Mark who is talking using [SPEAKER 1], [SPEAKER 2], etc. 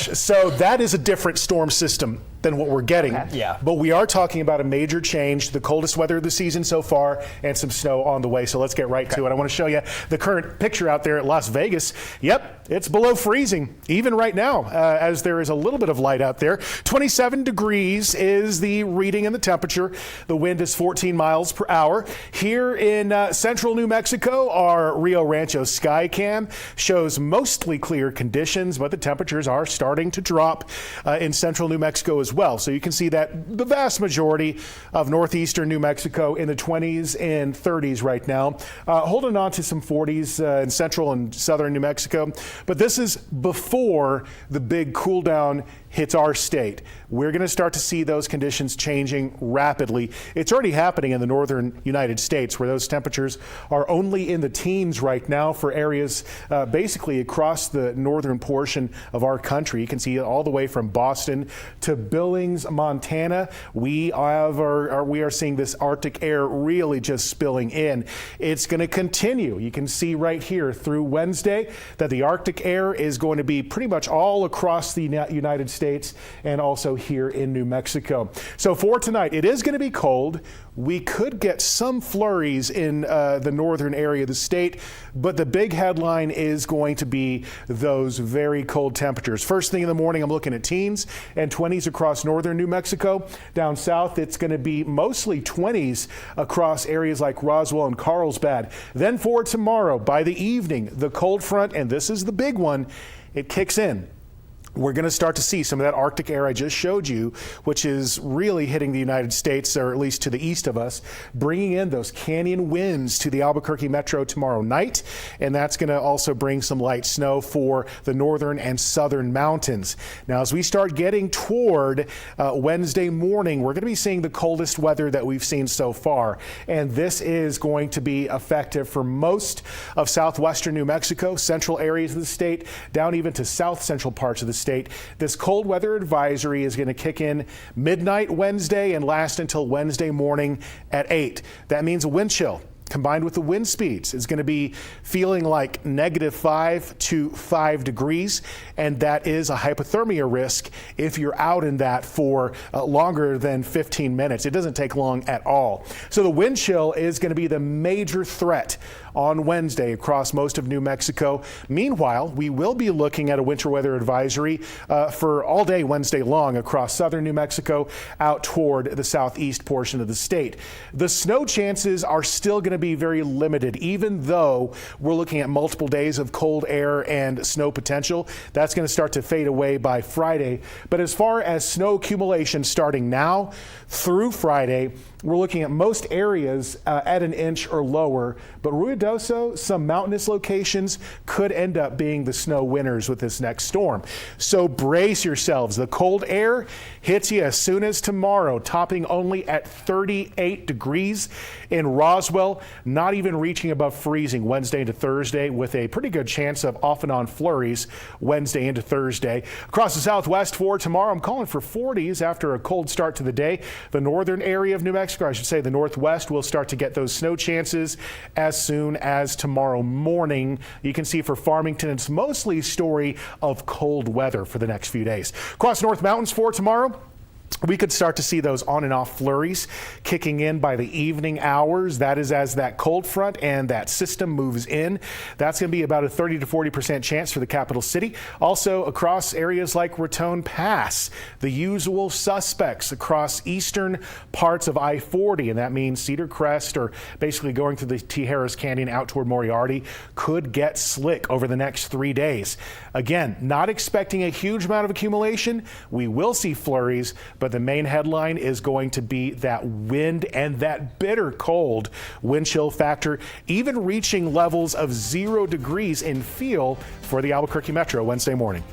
[SPEAKER 1] gosh. So that is a different storm system than what we're getting.
[SPEAKER 2] Okay.
[SPEAKER 3] Yeah.
[SPEAKER 1] But we are talking about a major change, the coldest weather of the season so far, and some snow on the way. So let's get right to it. I want to show you the current picture out there at Las Vegas. Yep, it's below freezing, even right now, as there is a little bit of light out there. 27 degrees is the reading and the temperature. The wind is 14 miles per hour. Here in central New Mexico, our Rio Rancho Skycam shows mostly clear conditions, but the temperatures are starting to drop in central New Mexico as well. So you can see that the vast majority of northeastern New Mexico in the 20s and 30s right now, holding on to some 40s in central and southern New Mexico. But this is before the big cool down hits our state. We're going to start to see those conditions changing rapidly. It's already happening in the northern United States, where those temperatures are only in the teens right now for areas basically across the northern portion of our country. You can see it all the way from Boston to Billings, Montana. We are seeing this Arctic air really just spilling in. It's going to continue. You can see right here through Wednesday that the Arctic air is going to be pretty much all across the United States and also here in New Mexico. So for tonight, it is going to be cold. We could get some flurries in the northern area of the state, but the big headline is going to be those very cold temperatures. First thing in the morning, I'm looking at teens and 20s across northern New Mexico. Down south, it's going to be mostly 20s across areas like Roswell and Carlsbad. Then for tomorrow, by the evening, the cold front, and this is the big one, it kicks in. We're going to start to see some of that Arctic air I just showed you, which is really hitting the United States, or at least to the east of us, bringing in those canyon winds to the Albuquerque metro tomorrow night. And that's going to also bring some light snow for the northern and southern mountains. Now, as we start getting toward Wednesday morning, we're going to be seeing the coldest weather that we've seen so far. And this is going to be effective for most of southwestern New Mexico, central areas of the state, down even to south central parts of the state. This cold weather advisory is going to kick in midnight Wednesday and last until Wednesday morning at 8. That means a wind chill combined with the wind speeds is going to be feeling like -5 to 5 degrees, and that is a hypothermia risk if you're out in that for longer than 15 minutes. It doesn't take long at all. So the wind chill is going to be the major threat on Wednesday across most of New Mexico. Meanwhile, we will be looking at a winter weather advisory for all day Wednesday long across southern New Mexico out toward the southeast portion of the state. The snow chances are still going to be very limited, even though we're looking at multiple days of cold air and snow potential. That's going to start to fade away by Friday. But as far as snow accumulation starting now through Friday, we're looking at most areas at an inch or lower, but Ruidoso, some mountainous locations could end up being the snow winners with this next storm. So brace yourselves. The cold air hits you as soon as tomorrow, topping only at 38 degrees in Roswell, not even reaching above freezing Wednesday into Thursday, with a pretty good chance of off and on flurries Wednesday into Thursday. Across the southwest for tomorrow, I'm calling for 40s after a cold start to the day. The northern area of New Mexico, I should say the northwest, will start to get those snow chances as soon as tomorrow morning. You can see for Farmington, it's mostly a story of cold weather for the next few days. Across North Mountains for tomorrow, we could start to see those on and off flurries kicking in by the evening hours. That is as that cold front and that system moves in. That's going to be about a 30 to 40% chance for the capital city. Also across areas like Raton Pass, the usual suspects across eastern parts of I-40, and that means Cedar Crest, or basically going through the Tijeras Canyon out toward Moriarty, could get slick over the next 3 days. Again, not expecting a huge amount of accumulation. We will see flurries, but the main headline is going to be that wind and that bitter cold wind chill factor, even reaching levels of 0 degrees in feel for the Albuquerque metro Wednesday morning.